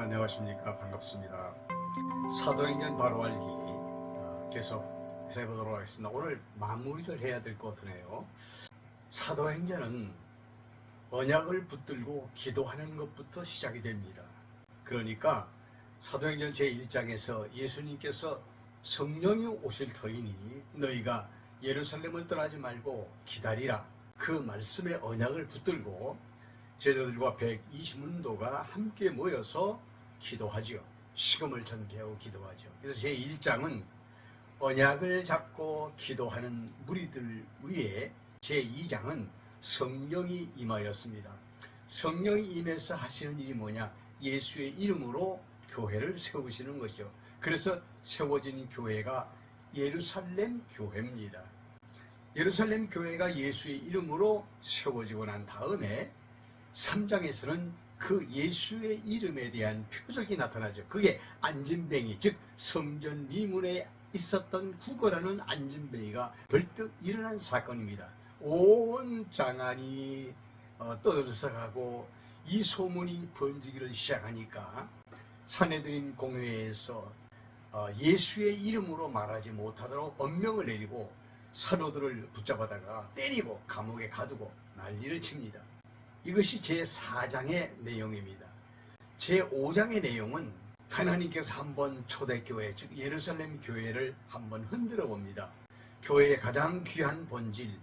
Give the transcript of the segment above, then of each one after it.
안녕하십니까. 반갑습니다. 사도행전 바로 알기 계속 해보도록 하겠습니다. 오늘 마무리를 해야 될 것 같으네요. 사도행전은 언약을 붙들고 기도하는 것부터 시작이 됩니다. 그러니까 사도행전 제1장에서 예수님께서 성령이 오실 터이니 너희가 예루살렘을 떠나지 말고 기다리라. 그 말씀의 언약을 붙들고 제자들과 120문도가 함께 모여서 기도하지요. 식음을 전개하고 기도하죠. 그래서 제1장은 언약을 잡고 기도하는 무리들 위에 제2장은 성령이 임하였습니다. 성령이 임해서 하시는 일이 뭐냐? 예수의 이름으로 교회를 세우시는 것이죠. 그래서 세워진 교회가 예루살렘 교회입니다. 예루살렘 교회가 예수의 이름으로 세워지고 난 다음에 3장에서는 그 예수의 이름에 대한 표적이 나타나죠. 그게 안진뱅이, 즉 성전 미문에 있었던 구걸하는 안진뱅이가 벌떡 일어난 사건입니다. 온 장안이 떠들썩하고 이 소문이 번지기를 시작하니까 산헤드린 공회에서 예수의 이름으로 말하지 못하도록 엄명을 내리고 사도들을 붙잡아다가 때리고 감옥에 가두고 난리를 칩니다. 이것이 제4장의 내용입니다. 제5장의 내용은 하나님께서 한번 초대교회, 즉 예루살렘 교회를 한번 흔들어 봅니다. 교회의 가장 귀한 본질,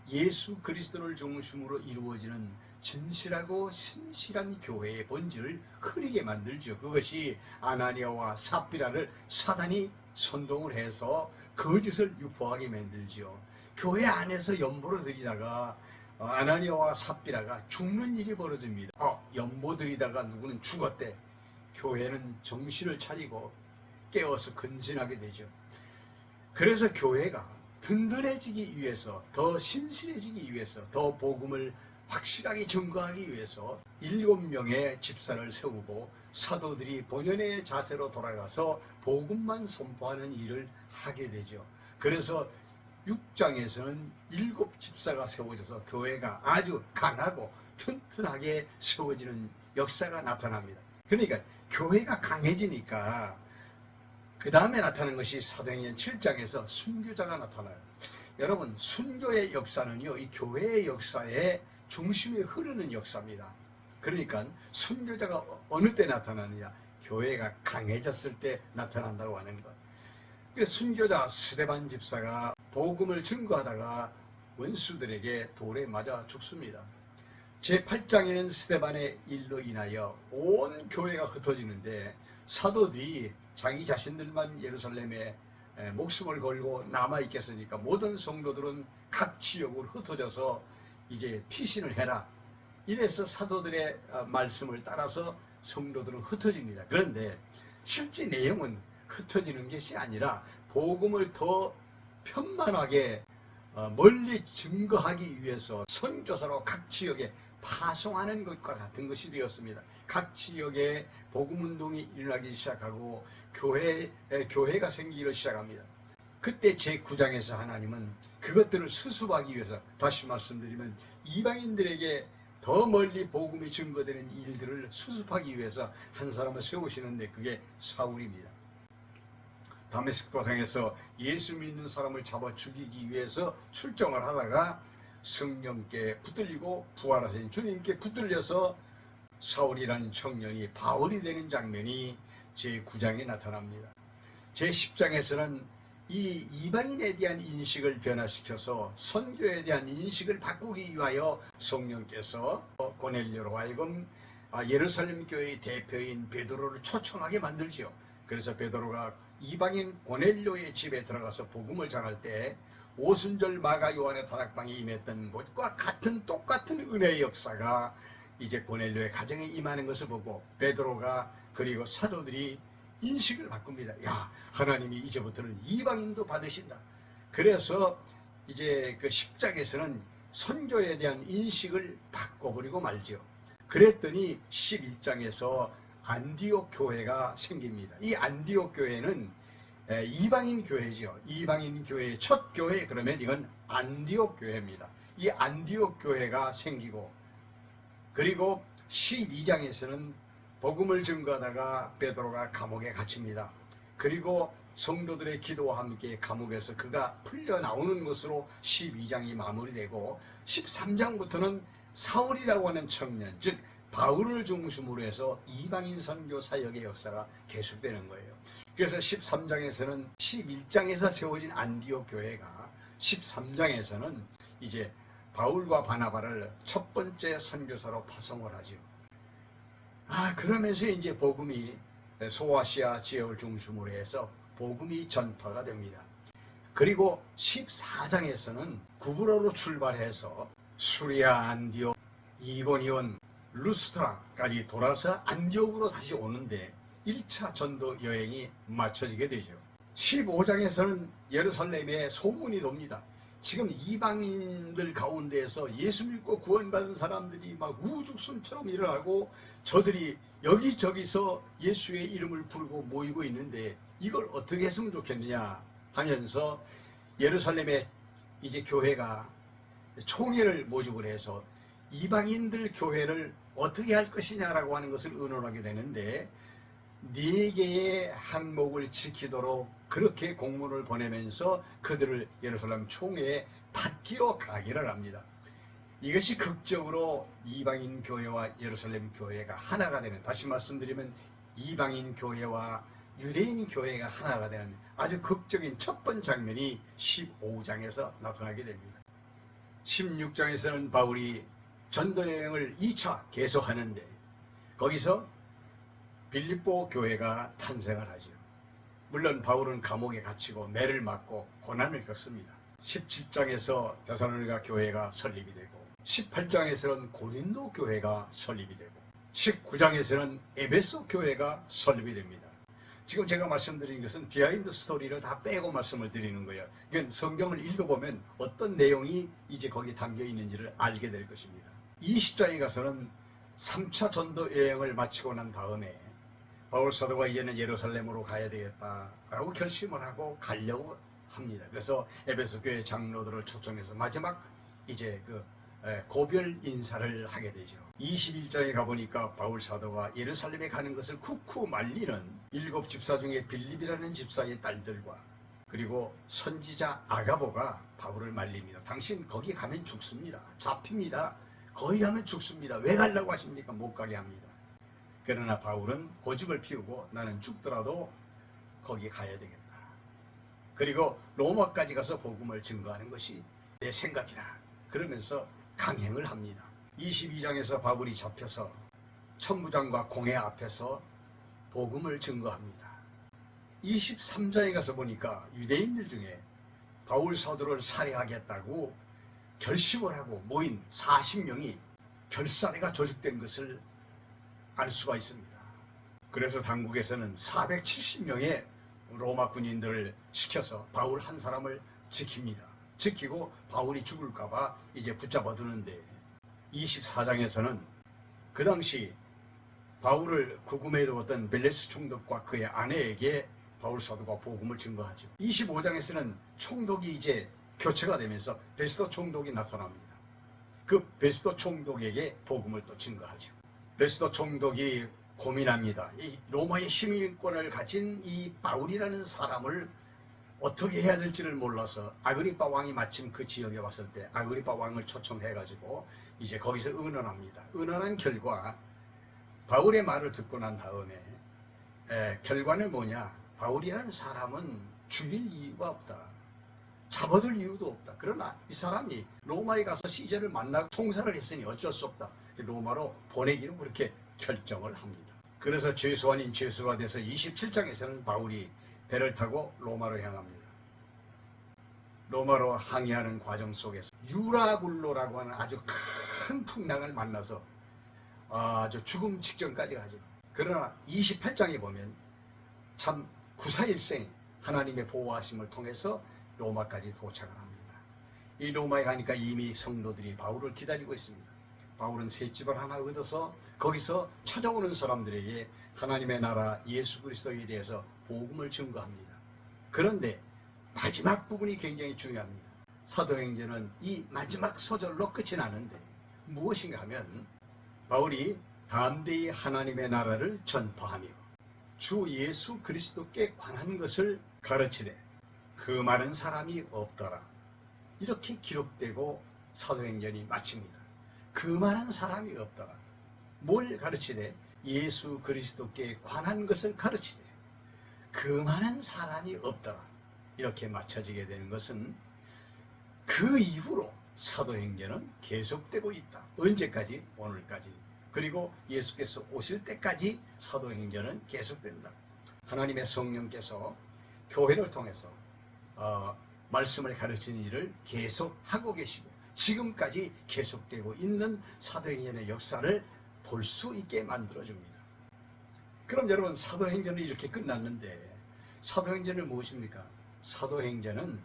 예수 그리스도를 중심으로 이루어지는 진실하고 신실한 교회의 본질을 흐리게 만들죠. 그것이 아나니아와 삽비라를 사단이 선동을 해서 거짓을 유포하게 만들죠. 교회 안에서 연보를 드리다가 아나니아와 삽비라가 죽는 일이 벌어집니다. 연보 드리다가 누구는 죽었대. 교회는 정신을 차리고 깨어서 근신하게 되죠. 그래서 교회가 든든해지기 위해서, 더 신실해지기 위해서, 더 복음을 확실하게 증거하기 위해서 7명의 집사를 세우고 사도들이 본연의 자세로 돌아가서 복음만 선포하는 일을 하게 되죠. 그래서 6장에서는 7집사가 세워져서 교회가 아주 강하고 튼튼하게 세워지는 역사가 나타납니다. 그러니까 교회가 강해지니까 그 다음에 나타나는 것이 사도행전 7장에서 순교자가 나타나요. 여러분, 순교의 역사는요, 이 교회의 역사의 중심에 흐르는 역사입니다. 그러니까 순교자가 어느 때 나타나느냐? 교회가 강해졌을 때 나타난다고 하는 것. 그 순교자 스데반 집사가 복음을 증거하다가 원수들에게 돌에 맞아 죽습니다. 제8장에는 스데반의 일로 인하여 온 교회가 흩어지는데 사도들이 자기 자신들만 예루살렘에 목숨을 걸고 남아있겠으니까 모든 성도들은 각 지역으로 흩어져서 이제 피신을 해라. 이래서 사도들의 말씀을 따라서 성도들은 흩어집니다. 그런데 실제 내용은 흩어지는 것이 아니라 복음을 더 편만하게 멀리 증거하기 위해서 선교사로 각 지역에 파송하는 것과 같은 것이 되었습니다. 각 지역에 복음운동이 일어나기 시작하고 교회가 생기기 시작합니다. 그때 제9장에서 하나님은 그것들을 수습하기 위해서, 다시 말씀드리면 이방인들에게 더 멀리 복음이 증거되는 일들을 수습하기 위해서 한 사람을 세우시는데 그게 사울입니다. 다메섹 도상에서 예수 믿는 사람을 잡아 죽이기 위해서 출정을 하다가 성령께 붙들리고 부활하신 주님께 붙들려서 사울이라는 청년이 바울이 되는 장면이 제9장에 나타납니다. 제10장에서는 이 이방인에 대한 인식을 변화시켜서 선교에 대한 인식을 바꾸기 위하여 성령께서 고넬료로 하여금 예루살렘 교회의 대표인 베드로를 초청하게 만들죠. 그래서 베드로가 이방인 고넬료의 집에 들어가서 복음을 전할 때 오순절 마가 요한의 다락방에 임했던 것과 똑같은 은혜의 역사가 이제 고넬료의 가정에 임하는 것을 보고 베드로가 그리고 사도들이 인식을 바꿉니다. 야, 하나님이 이제부터는 이방인도 받으신다. 그래서 이제 그 10장에서는 선교에 대한 인식을 바꿔버리고 말죠. 그랬더니 11장에서 안디옥 교회가 생깁니다. 이 안디옥 교회는 이방인 교회죠. 이방인 교회의 첫 교회, 그러면 이건 안디옥 교회입니다. 이 안디옥 교회가 생기고, 그리고 12장에서는 복음을 증거하다가 베드로가 감옥에 갇힙니다. 그리고 성도들의 기도와 함께 감옥에서 그가 풀려 나오는 것으로 12장이 마무리되고 13장부터는 사울이라고 하는 청년, 즉 바울을 중심으로 해서 이방인 선교 사역의 역사가 계속되는 거예요. 그래서 13장에서는 11장에서 세워진 안디옥 교회가 13장에서는 이제 바울과 바나바를 첫 번째 선교사로 파송을 하죠. 그러면서 이제 복음이 소아시아 지역을 중심으로 해서 복음이 전파가 됩니다. 그리고 14장에서는 구브로로 출발해서 수리아, 안디옥, 이고니온, 루스트라까지 돌아서 안디옥으로 다시 오는데 1차 전도 여행이 마쳐지게 되죠. 15장에서는 예루살렘에 소문이 돕니다. 지금 이방인들 가운데에서 예수 믿고 구원받은 사람들이 막 우죽순처럼 일어나고 저들이 여기저기서 예수의 이름을 부르고 모이고 있는데 이걸 어떻게 했으면 좋겠느냐 하면서 예루살렘에 이제 교회가 총회를 모집을 해서 이방인들 교회를 어떻게 할 것이냐라고 하는 것을 의논하게 되는데 4개의 항목을 지키도록 그렇게 공문을 보내면서 그들을 예루살렘 총회에 받기로 가기를 합니다. 이것이 극적으로 이방인 교회와 예루살렘 교회가 하나가 되는, 다시 말씀드리면 이방인 교회와 유대인 교회가 하나가 되는 아주 극적인 첫 번째 장면이 15장에서 나타나게 됩니다. 16장에서는 바울이 전도여행을 2차 계속하는데 거기서 빌립보 교회가 탄생을 하죠. 물론 바울은 감옥에 갇히고 매를 맞고 고난을 겪습니다. 17장에서 데살로니가 교회가 설립이 되고 18장에서는 고린도 교회가 설립이 되고 19장에서는 에베소 교회가 설립이 됩니다. 지금 제가 말씀드린 것은 비하인드 스토리를 다 빼고 말씀을 드리는 거예요. 그러니까 성경을 읽어보면 어떤 내용이 이제 거기 담겨 있는지를 알게 될 것입니다. 20장에 가서는 3차 전도 여행을 마치고 난 다음에 바울 사도가 이제는 예루살렘으로 가야 되겠다라고 결심을 하고 가려고 합니다. 그래서 에베소 교회 장로들을 초청해서 마지막 이제 고별 인사를 하게 되죠. 21장에 가보니까 바울 사도가 예루살렘에 가는 것을 쿡쿡 말리는 7 집사 중에 빌립이라는 집사의 딸들과 그리고 선지자 아가보가 바울을 말립니다. 당신 거기 가면 죽습니다. 잡힙니다. 거기 가면 죽습니다. 왜 가려고 하십니까? 못 가게 합니다. 그러나 바울은 고집을 피우고 나는 죽더라도 거기 가야 되겠다. 그리고 로마까지 가서 복음을 증거하는 것이 내 생각이다. 그러면서 강행을 합니다. 22장에서 바울이 잡혀서 천부장과 공회 앞에서 복음을 증거합니다. 23장에 가서 보니까 유대인들 중에 바울 사도를 살해하겠다고 결심을 하고 모인 40명이 결사대가 조직된 것을 알 수가 있습니다. 그래서 당국에서는 470명의 로마 군인들을 시켜서 바울 한 사람을 지킵니다. 지키고 바울이 죽을까봐 이제 붙잡아두는데 24장에서는 그 당시 바울을 구금해 두었던 벨레스 총독과 그의 아내에게 바울 사도가 복음을 증거하죠. 25장에서는 총독이 이제 교체가 되면서 베스도 총독이 나타납니다. 그 베스도 총독에게 복음을 또 증거하죠. 베스도 총독이 고민합니다. 이 로마의 시민권을 가진 이 바울이라는 사람을 어떻게 해야 될지를 몰라서 아그리파 왕이 마침 그 지역에 왔을 때 아그리파 왕을 초청해가지고 이제 거기서 의논합니다. 의논한 결과 바울의 말을 듣고 난 다음에 결과는 뭐냐? 바울이라는 사람은 죽일 이유가 없다. 잡아둘 이유도 없다. 그러나 이 사람이 로마에 가서 시제를 만나고 총살을 했으니 어쩔 수 없다. 로마로 보내기로 그렇게 결정을 합니다. 그래서 죄수 아닌 죄수가 돼서 27장에서는 바울이 배를 타고 로마로 향합니다. 로마로 항해하는 과정 속에서 유라굴로라고 하는 아주 큰 풍랑을 만나서 아주 죽음 직전까지 가죠. 그러나 28장에 보면 참 구사일생 하나님의 보호하심을 통해서 로마까지 도착을 합니다. 이 로마에 가니까 이미 성도들이 바울을 기다리고 있습니다. 바울은 셋집을 하나 얻어서 거기서 찾아오는 사람들에게 하나님의 나라 예수 그리스도에 대해서 복음을 증거합니다. 그런데 마지막 부분이 굉장히 중요합니다. 사도행전은 이 마지막 소절로 끝이 나는데 무엇인가 하면 바울이 담대히 하나님의 나라를 전파하며 주 예수 그리스도께 관한 것을 가르치되 그 많은 사람이 없더라. 이렇게 기록되고 사도행전이 마칩니다. 그 많은 사람이 없더라. 뭘 가르치되? 예수 그리스도께 관한 것을 가르치되 그 많은 사람이 없더라. 이렇게 맞춰지게 되는 것은 그 이후로 사도행전은 계속되고 있다. 언제까지? 오늘까지. 그리고 예수께서 오실 때까지 사도행전은 계속된다. 하나님의 성령께서 교회를 통해서 말씀을 가르치는 일을 계속하고 계시고 지금까지 계속되고 있는 사도행전의 역사를 볼 수 있게 만들어줍니다. 그럼 여러분, 사도행전은 이렇게 끝났는데 사도행전은 무엇입니까? 사도행전은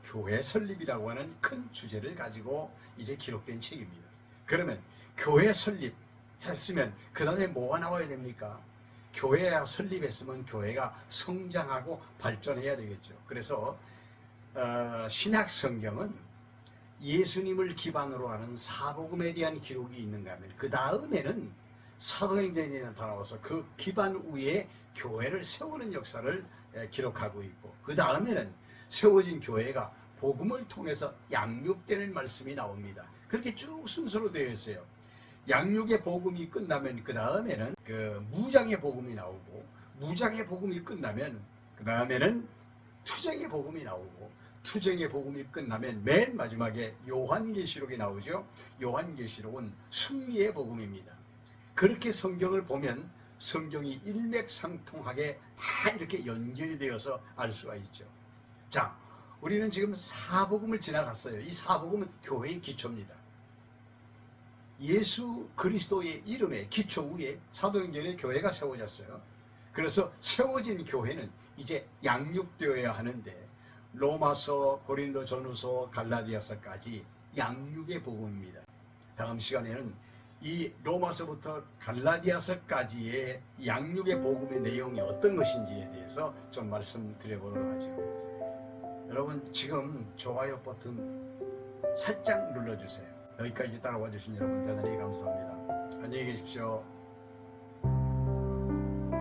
교회 설립이라고 하는 큰 주제를 가지고 이제 기록된 책입니다. 그러면 교회 설립했으면 그 다음에 뭐가 나와야 됩니까? 교회가 설립했으면 교회가 성장하고 발전해야 되겠죠. 그래서 신약 성경은 예수님을 기반으로 하는 사복음에 대한 기록이 있는가 하면 그 다음에는 사도행전이 나타나서 그 기반 위에 교회를 세우는 역사를 기록하고 있고 그 다음에는 세워진 교회가 복음을 통해서 양육되는 말씀이 나옵니다. 그렇게 쭉 순서로 되어 있어요. 양육의 복음이 끝나면 그 다음에는 그 무장의 복음이 나오고 무장의 복음이 끝나면 그 다음에는 투쟁의 복음이 나오고 투쟁의 복음이 끝나면 맨 마지막에 요한계시록이 나오죠. 요한계시록은 승리의 복음입니다. 그렇게 성경을 보면 성경이 일맥상통하게 다 이렇게 연결이 되어서 알 수가 있죠. 자, 우리는 지금 사복음을 지나갔어요. 이 사복음은 교회의 기초입니다. 예수 그리스도의 이름의 기초 위에 사도행전의 교회가 세워졌어요. 그래서 세워진 교회는 이제 양육되어야 하는데 로마서, 고린도 전후서, 갈라디아서까지 양육의 복음입니다. 다음 시간에는 이 로마서부터 갈라디아서까지의 양육의 복음의 내용이 어떤 것인지에 대해서 좀 말씀드려보도록 하죠. 여러분, 지금 좋아요 버튼 살짝 눌러주세요. 여기까지 따라와 주신 여러분 대단히 감사합니다. 안녕히 계십시오.